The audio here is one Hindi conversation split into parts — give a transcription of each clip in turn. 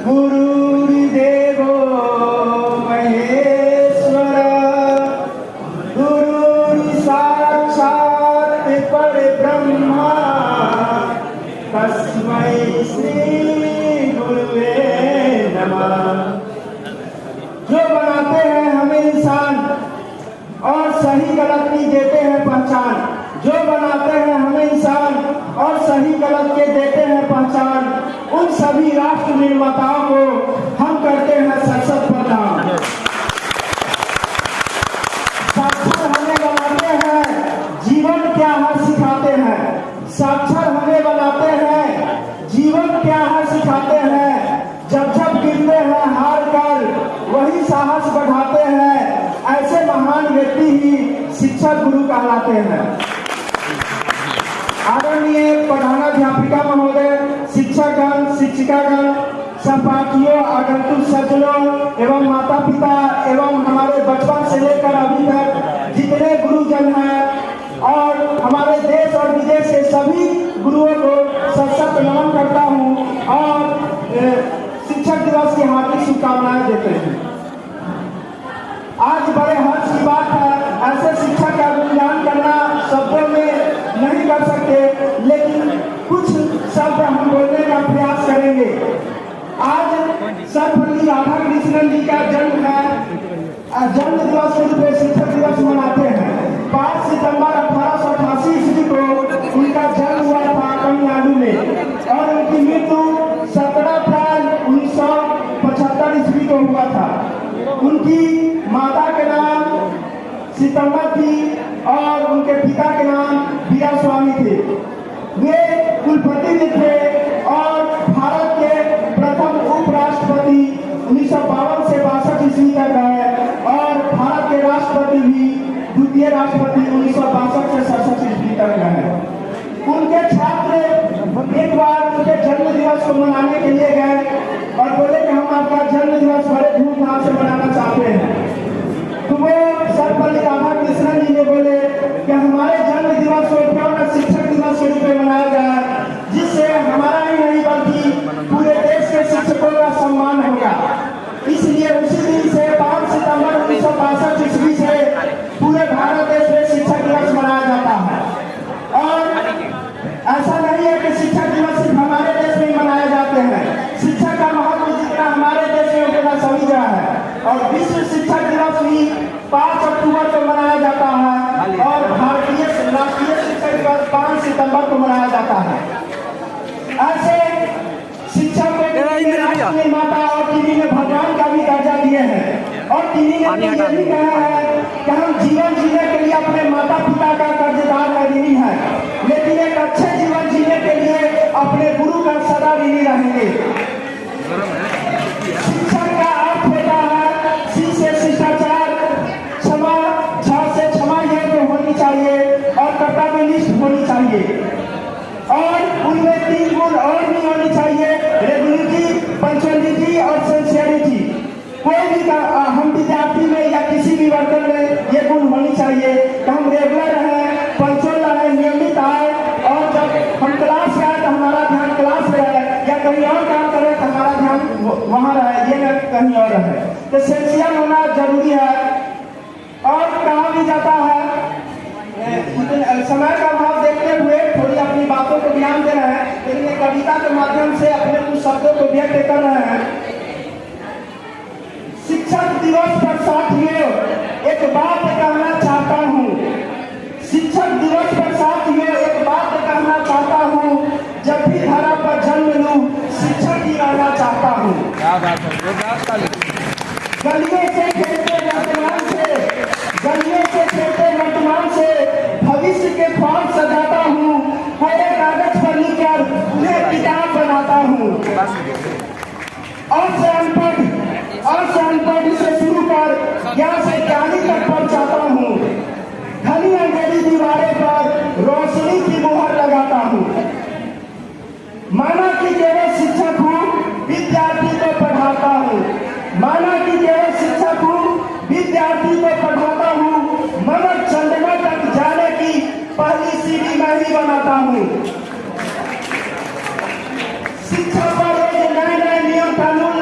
गुरुर्देवो महेश्वर गुरुर् साक्षात् परब्रह्म तस्मै श्री गुरुवे नमः। जो बनाते हैं हमें इंसान और सही गलत की देते हैं पहचान, जो बनाते हैं हमें इंसान और सही गलत के देते हैं पहचान, उन सभी राष्ट्र निर्माताओं को हम करते हैं सशक्त प्रणाम। साक्षर हमें बनाते हैं, जीवन क्या है सिखाते हैं। साक्षर हमें बनाते हैं, जीवन क्या है सिखाते हैं। जब जब गिरते हैं हार कर वही साहस बढ़ाते हैं। ऐसे महान व्यक्ति ही शिक्षक गुरु कहलाते हैं। आदरणीय प्रधानाध्यापिका महोदय, शिक्षकगण, शिक्षिकागण, सहपाठियों, आगंतुक सज्जनों एवं माता पिता एवं हमारे बचपन से लेकर अभी तक जितने गुरुजन हैं और हमारे देश और विदेश के सभी गुरुओं को सशक्त नमन करता हूँ और शिक्षक दिवस की हार्दिक शुभकामनाएं देते हैं। आज बड़े हर्ष की बात है, ऐसे शिक्षक का गुणगान करना शब्दों में नहीं कर सकते, लेकिन कुछ शब्द हम बोलने का प्रयास करेंगे। आज सर्वपल्ली राधाकृष्णन जी का जन्म है। जन्म दिवस के रूप में शिक्षक दिवस मनाते हैं। 5 सितंबर 1888 ईस्वी को उनका जन्म हुआ था तमिलनाडु में और उनकी मृत्यु 17 अप्रैल 1975 ईस्वी को हुआ था। उनकी माता के नाम सीतम्मा थी और उनके पिता के नाम वीरा स्वामी थे। वे कुलपति भी थे और भारत के प्रथम उपराष्ट्रपति 1952 से 62 ईस्वी तक है और भारत के राष्ट्रपति भी द्वितीय राष्ट्रपति 1962 से 67 ईस्वी तक है। उनके छात्र एक बार उनके जन्म दिवस को मनाने के लिए गए और बोले कि हम आपका जन्म दिवस बड़े धूमधाम से मनाना चाहते हैं। तो वो सर्वपल्ली राधाकृष्णन जी ने बोले कि हमारे जन्म दिवस को क्यों न शिक्षक दिवस के रूप में मनाया जाए, जिससे हमारा ही नहीं बल्कि पूरे देश के शिक्षकों का सम्मान होगा। इसलिए उसी दिन से 5 सितंबर 1962 ईस्वी से पूरे भारत देश में शिक्षक दिवस मनाया जाता है। और ऐसा नहीं है कि शिक्षक दिवस सिर्फ हमारे देश में मनाए जाते हैं। शिक्षा का महत्व जितना हमारे देश में उतना सभी जगह है और विश्व शिक्षक दिवस भी 5 अक्टूबर को मनाया जाता है और भारतीय राष्ट्रीय शिक्षक दिवस 5 सितंबर को मनाया जाता है। ऐसे शिक्षक को निर्माता और टीवी ने भगवान का भी दर्जा दिए हैं और टीवी ने ये भी कहा है कि हम जीवन जीने के लिए अपने माता पिता का कर्जदार ऋणी है, लेकिन एक अच्छे जीवन जीने के लिए अपने गुरु का सदा ऋणी रहेंगे। शिक्षक का अर्थ होता है सी से शिष्टाचार, क्षमा, झ से क्षमा योग्य होनी चाहिए और कर्तव्यनिष्ठ होनी चाहिए और उनमें 3 गुण और भी होनी चाहिए, रेगुलरिटी, पंक्चुअलिटी और सिंसियरिटी। कोई भी हम विद्यार्थी में या किसी भी वर्तन में ये गुण होनी चाहिए कि हम रेगुलर रहें, पंक्चुअल रहें, नियमित आए और जब हम क्लास में आए तो हमारा ध्यान क्लास में रहे या कहीं और काम करें तो हमारा ध्यान वहाँ रहे, ये न कहीं और रहे। तो सिंसियर होना जरूरी है। और कहा भी जाता है, समय का अभाव देखते हुए थोड़ी अपनी बातों को ध्यान दे रहे हैं, लेकिन ये कविता के माध्यम से अपने कुछ शब्दों को व्यक्त कर रहे हैं। शिक्षक दिवस पर साथियों एक बात कहना चाहता हूँ। शिक्षक दिवस पर साथियों एक बात कहना चाहता हूँ, जब भी धरा पर जन्म लूं शिक्षक ही रहना चाहता हूँ। गलियों से खेलते वर्तमान से, गलियों से खेलते वर्तमान से भविष्य के ख्वाब सजाता हूँ। पूरे कागज पर लिखकर उन्हें किताब बनाता हूँ। और से अनपढ़ से शुरू कर ज्ञान से ज्ञानी तक पहुँचाता हूँ। घनी अंधेरी दीवारें पर रोशनी की मोहर लगाता हूँ। माना कि केवल शिक्षक हूँ, विद्यार्थी को पढ़ाता हूँ। माना कि केवल शिक्षक हूँ, विद्यार्थी को पढ़ाता हूँ। मगर चंद्रमा तक जाने की पहली सीढ़ी मैं ही बनाता हूँ। शिक्षा पर रोज नए नए नियम कानून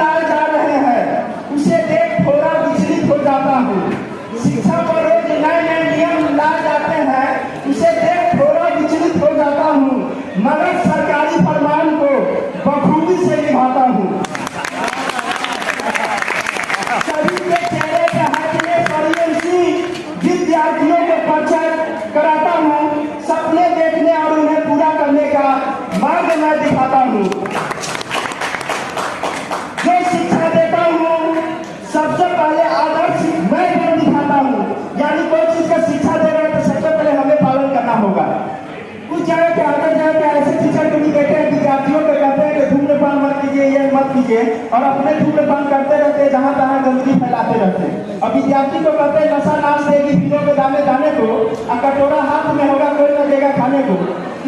कीजिए और अपने धूम्रपान करते रहते हैं, जहाँ तहाँ गंदगी फैलाते रहते हैं। अब विद्यार्थी को कहते हैं नशा नाश देगी दिलों के दाने दाने को, और कटोरा हाथ में होगा कोई न देगा खाने को,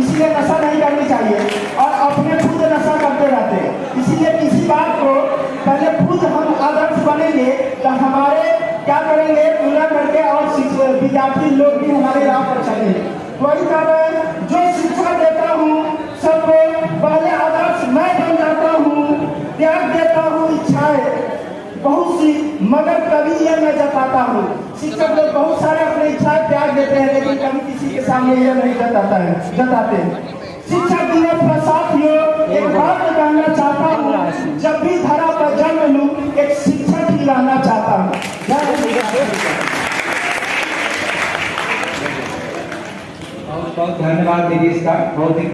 इसलिए नशा नहीं करनी चाहिए और अपने खुद नशा करते रहते हैं। इसीलिए किसी बात को पहले खुद हम आदर्श बनेंगे तो हमारे क्या करेंगे पूरा करके और विद्यार्थी लोग भी हमारे राह पर चलेंगे। वही कह रहे हैं, जो शिक्षा देता हूँ सबको पहले आदर्श मैं बन जाता हूँ, त्याग देता हूँ इच्छाएं बहुत सी मगर कभी ये मैं जताता हूँ। शिक्षक लोग बहुत सारे अपने इच्छाएं त्याग देते हैं, लेकिन कभी किसी के सामने ये नहीं जताते। शिक्षक दिवस पर साथियों एक बात कहना चाहता हूँ, जब भी धरा पर जन्म लूं एक शिक्षक ही रहना चाहता हूँ। बहुत बहुत धन्यवाद दीदी, इसका बहुत ही